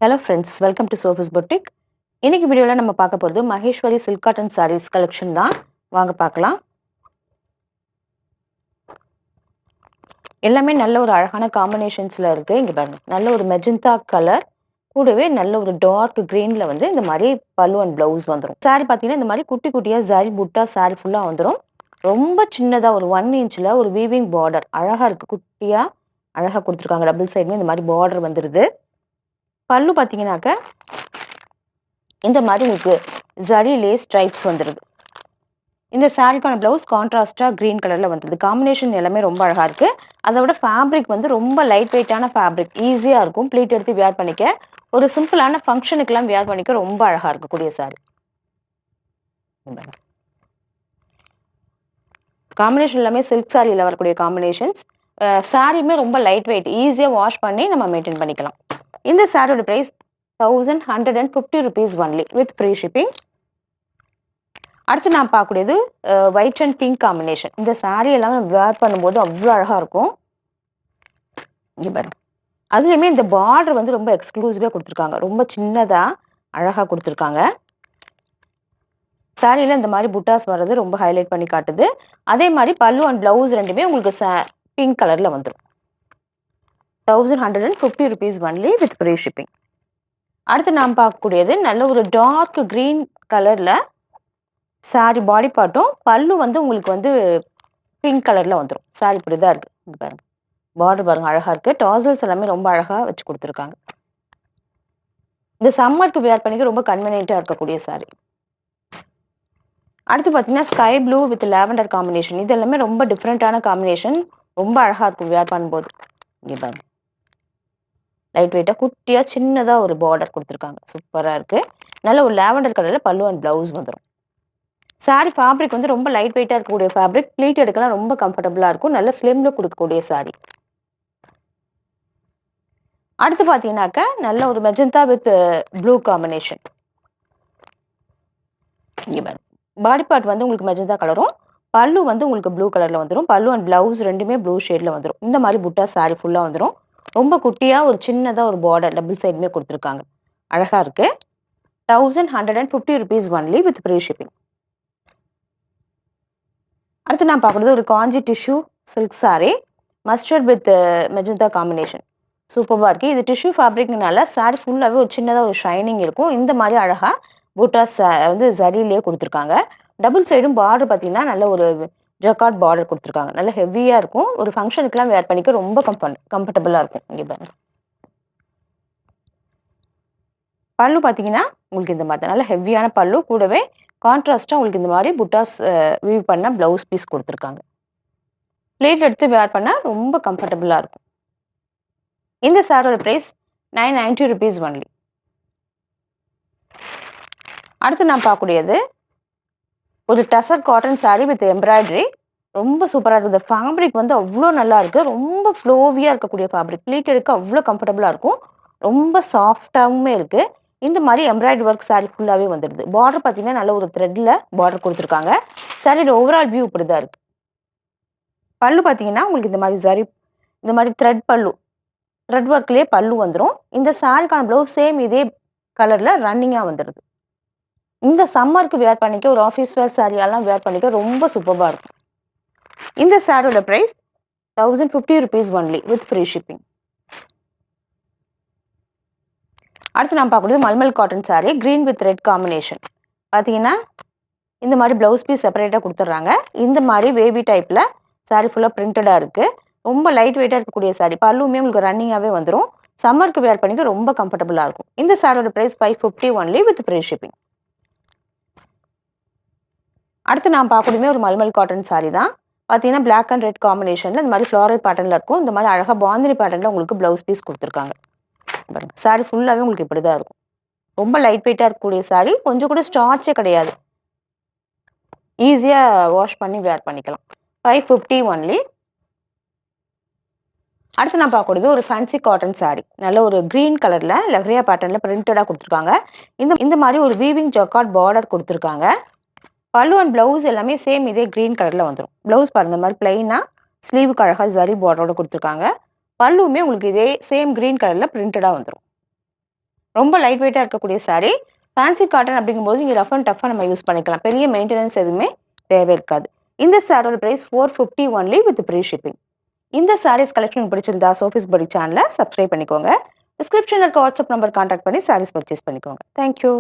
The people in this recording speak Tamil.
ஹலோ ஃப்ரெண்ட்ஸ், வெல்கம் டு சோஃபஸ் பொட்டிக். இன்னைக்கு வீடியோவில் நம்ம பார்க்க போகிறது Maheshwari silk cotton saris collection தான். வாங்க பார்க்கலாம். எல்லாமே நல்ல ஒரு அழகான காம்பினேஷன்ஸில் இருக்குது. இங்கே பாருங்க, நல்ல ஒரு மெஜந்தா கலர் கூடவே நல்ல ஒரு டார்க் க்ரீனில் வந்து இந்த மாதிரி பல்லு அண்ட் ப்ளவுஸ் வந்துடும். சாரி பார்த்தீங்கன்னா இந்த மாதிரி குட்டி குட்டியாக ஜரி புட்டா சாரி ஃபுல்லாக வந்துடும். ரொம்ப சின்னதாக ஒரு 1 இன்ச்சில் ஒரு வீவிங் பார்டர் அழகாக இருக்குது. குட்டியாக அழகாக கொடுத்துருக்காங்க. டபுள் சைடுமே இந்த மாதிரி பார்டர் வந்துடுது. பல்லு பார்த்தீங்கன்னாக்க இந்த மாதிரி உங்களுக்கு ஜரி லேஸ் ஸ்ட்ரைப்ஸ் வந்துடுது. இந்த சாரிக்கான ப்ளவுஸ் கான்ட்ராஸ்டாக க்ரீன் கலரில் வந்துடுது. காம்பினேஷன் எல்லாமே ரொம்ப அழகாக இருக்குது. அதை விட ஃபேப்ரிக் வந்து ரொம்ப லைட் வெயிட்டான ஃபேப்ரிக், ஈஸியாக இருக்கும். ப்ளீட் எடுத்து வியர் பண்ணிக்க, ஒரு சிம்பிளான ஃபங்க்ஷனுக்கெல்லாம் வியர் பண்ணிக்க ரொம்ப அழகாக இருக்கக்கூடிய சாரி. காம்பினேஷன் எல்லாமே சில்க் சாரியில் வரக்கூடிய காம்பினேஷன்ஸ். சாரியுமே ரொம்ப லைட் வெயிட், ஈஸியாக வாஷ் பண்ணி நம்ம மெயின்டைன் பண்ணிக்கலாம். இந்த சாரியோட price 1150 rupees only with free shipping. அடுத்து நான் பார்க்கக்கூடியது ஒயிட் அண்ட் பிங்க் காம்பினேஷன். இந்த சாரீ எல்லாமே வேர் பண்ணும்போது அவ்வளோ அழகாக இருக்கும். இங்கே பாருங்க, அதுலேயுமே இந்த பார்டர் வந்து ரொம்ப எக்ஸ்க்ளூசிவாக கொடுத்துருக்காங்க. ரொம்ப சின்னதாக அழகாக கொடுத்துருக்காங்க. சாரியில் இந்த மாதிரி புட்டாஸ் வர்றது ரொம்ப ஹைலைட் பண்ணி காட்டுது. அதே மாதிரி பல்லு அண்ட் ப்ளவுஸ் ரெண்டுமே உங்களுக்கு பிங்க் கலரில் வந்துடும். 1150 rupees only with free shipping. அடுத்து நாம் பார்க்கக்கூடியது நல்ல ஒரு டார்க் க்ரீன் கலரில் சாரி பாடி பார்ட்டும், பல்லு வந்து உங்களுக்கு வந்து பிங்க் கலரில் வந்துடும். சாரி இப்படி தான் இருக்குது. இங்கே பாருங்கள், பார்டர் பாருங்கள் அழகாக இருக்குது. டாசல்ஸ் எல்லாமே ரொம்ப அழகாக வச்சு கொடுத்துருக்காங்க. இந்த சம்மருக்கு வேர் பண்ணிக்க ரொம்ப கன்வீனியண்ட்டாக இருக்கக்கூடிய சாரி. அடுத்து பார்த்தீங்கன்னா sky blue with lavender combination. இது எல்லாமே ரொம்ப டிஃப்ரெண்ட்டான காம்பினேஷன். ரொம்ப அழகாக இருக்கும் வேர் பண்ணும்போது. இங்கே பாருங்க, லைட் வெயிட்டாக குட்டியாக சின்னதாக ஒரு பார்டர் கொடுத்துருக்காங்க. சூப்பராக இருக்குது. நல்ல ஒரு லாவெண்டர் கலரில் பல்லு அண்ட் ப்ளவுஸ் வந்துடும். சாரி ஃபேப்ரிக் வந்து ரொம்ப லைட் வெயிட்டாக இருக்கக்கூடிய ஃபேப்ரிக். ப்ளீட் எடுக்கலாம் ரொம்ப கம்ஃபர்டபுளாக இருக்கும். நல்ல ஸ்லிம்ல கொடுக்கக்கூடிய சாரி. அடுத்து பார்த்தீங்கன்னாக்கா நல்ல ஒரு மெஜந்தா வித் ப்ளூ காம்பினேஷன். இங்கே பாருங்க, பாடி பார்ட் வந்து உங்களுக்கு மெஜந்தா கலரும், பல்லு வந்து உங்களுக்கு ப்ளூ கலரில் வந்துடும். பல்லு அண்ட் ப்ளவுஸ் ரெண்டுமே ப்ளூ ஷேடில் வந்துடும். இந்த மாதிரி புட்டா சாரி ஃபுல்லாக வந்துடும். ரொம்ப குட்டியாக ஒரு சின்னதாக ஒரு பார்டர் டபுள் சைடுமே கொடுத்துருக்காங்க. அழகாக இருக்குது. 1150 rupees only with free shipping. அடுத்து நான் பார்க்குறது ஒரு Kanchi tissue silk sari, mustard with magenta combination. சூப்பராக இருக்குது. இது டிஷ்யூ ஃபேப்ரிக்னால சாரி ஃபுல்லாகவே ஒரு சின்னதாக ஒரு ஷைனிங் இருக்கும். இந்த மாதிரி அழகாக பூட்டாஸ் வந்து ஜரியிலே கொடுத்துருக்காங்க. டபுள் சைடும் பார்டர் பார்த்தீங்கன்னா நல்ல ஒரு ஜக்கார்ட் பார்டர் கொடுத்துருக்காங்க. நல்ல ஹெவியாக இருக்கும். ஒரு ஃபங்க்ஷனுக்குலாம் வேர் பண்ணிக்க ரொம்ப கம்ஃபர்டபுளாக இருக்கும். இங்கே பாருங்க, பல்லு பார்த்தீங்கன்னா உங்களுக்கு இந்த மாதிரி நல்ல ஹெவியான பல்லு, கூடவே கான்ட்ராஸ்ட்டாக உங்களுக்கு இந்த மாதிரி புட்டாஸ் வீவ் பண்ண ப்ளவுஸ் பீஸ் கொடுத்துருக்காங்க. பிளேட் எடுத்து வேர் பண்ணால் ரொம்ப கம்ஃபர்டபுளாக இருக்கும். இந்த சாரோட ப்ரைஸ் 990 rupees ஒன்லி. அடுத்து நான் பார்க்கக்கூடியது ஒரு tussar cotton sorry with embroidery. ரொம்ப சூப்பராக இருக்குது. ஃபேப்ரிக் வந்து அவ்வளோ நல்லா இருக்குது. ரொம்ப ஃப்ளோவியாக இருக்கக்கூடிய ஃபேப்ரிக். ப்ளீட் எடுக்க அவ்வளோ கம்ஃபர்டபுளாக இருக்கும். ரொம்ப சாஃப்டாகவுமே இருக்குது. இந்த மாதிரி எம்ப்ராய்டரி ஒர்க் சாரி ஃபுல்லாகவே வந்துடுது. பார்டர் பார்த்தீங்கன்னா நல்ல ஒரு த்ரெட்டில் பார்டர் கொடுத்துருக்காங்க. சாரியோட ஓவரால் வியூ இப்படி தான் இருக்குது. பல்லு பார்த்தீங்கன்னா உங்களுக்கு இந்த மாதிரி ஜரி, இந்த மாதிரி த்ரெட் பல்லு, த்ரெட் ஒர்க்லேயே பல்லு வந்துடும். இந்த சாரிக்கான ப்ளவுஸ் சேம் இதே கலரில் ரன்னிங்காக வந்துடுது. இந்த சம்மருக்கு வேர் பண்ணிக்க, ஒரு ஆஃபீஸ் வேர் சாரியெல்லாம் வேர் பண்ணிக்க ரொம்ப சூப்பராக இருக்கும். இந்த சாரியோட price 1050 rupees only with free shipping. அடுத்து நான் பார்க்குறது mulmul cotton sari, green with red combination. பார்த்தீங்கன்னா இந்த மாதிரி ப்ளவுஸ் பீஸ் செப்பரேட்டாக கொடுத்துட்றாங்க. இந்த மாதிரி வேவி டைப்பில் சாரி ஃபுல்லாக பிரிண்டடாக இருக்குது. ரொம்ப லைட் வெயிட்டாக இருக்கக்கூடிய சாரி. பல்லுமே உங்களுக்கு ரன்னிங்காகவே வந்துடும். சம்மருக்கு வேர் பண்ணிக்க ரொம்ப கம்ஃபர்டபுளாக இருக்கும். இந்த சாரியோட price 550 only with free shipping. அடுத்து நான் பார்க்கக்கூடியமே ஒரு மல்மல் காட்டன் சாரி தான். பார்த்தீங்கன்னா பிளாக் அண்ட் ரெட் காம்பினேஷனில் இந்த மாதிரி ஃப்ளாரல் பேட்டர்னில் இருக்கும். இந்த மாதிரி அழகாக பாந்தினி பேட்டர்னில் உங்களுக்கு ப்ளவுஸ் பீஸ் கொடுத்துருக்காங்க. பாருங்க, சாரி ஃபுல்லாகவே உங்களுக்கு இப்படி தான் இருக்கும். ரொம்ப லைட் வெயிட்டாக இருக்கக்கூடிய சாரி. கொஞ்சம் கூட ஸ்டார்ச்சே கிடையாது. ஈஸியாக வாஷ் பண்ணி வேர் பண்ணிக்கலாம். 550 ஒன்லி. அடுத்து நான் பார்க்கக்கூடியது ஒரு ஃபேன்சி காட்டன் சாரி. நல்ல ஒரு க்ரீன் கலரில் லெஹ்ரியா பேட்டர்னில் பிரிண்டடாக கொடுத்துருக்காங்க. இந்த மாதிரி ஒரு வீவிங் ஜக்கார்ட் பார்டர் கொடுத்துருக்காங்க. பல்லு அண்ட் ப்ளவுஸ் எல்லாமே சேம் இதே க்ரீன் கலரில் வந்துடும். ப்ளவுஸ் பாருங்க, இந்த மாதிரி பிளைனாக ஸ்லீவுக்கு அழகாக ஜரி பார்டரோட கொடுத்துருக்காங்க. பல்லுமே உங்களுக்கு இதே சேம் க்ரீன் கலரில் பிரிண்டடாக வந்துடும். ரொம்ப லைட் வெயிட்டா இருக்கக்கூடிய சாரி. ஃபேன்சி காட்டன் அப்படிங்கும்போது இங்க ரஃப் அண்ட் டஃப்பா நம்ம யூஸ் பண்ணிக்கலாம். பெரிய மெயின்டனன்ஸ் எதுவுமே தேவை இருக்காது. இந்த சாரியோட price 450 only with free shipping. இந்த சாரீஸ் கலெக்ஷன் பிடிச்சிருந்தா சோஃபிஸ் படி சேனலை சப்ஸ்கிரைப் பண்ணிக்கோங்க. டிஸ்கிரிப்ஷனில் இருக்க வாட்ஸ்அப் நம்பர் கான்டாக்ட் பண்ணி சாரீஸ் பர்ச்சேஸ் பண்ணிக்கோங்க. தேங்க்யூ.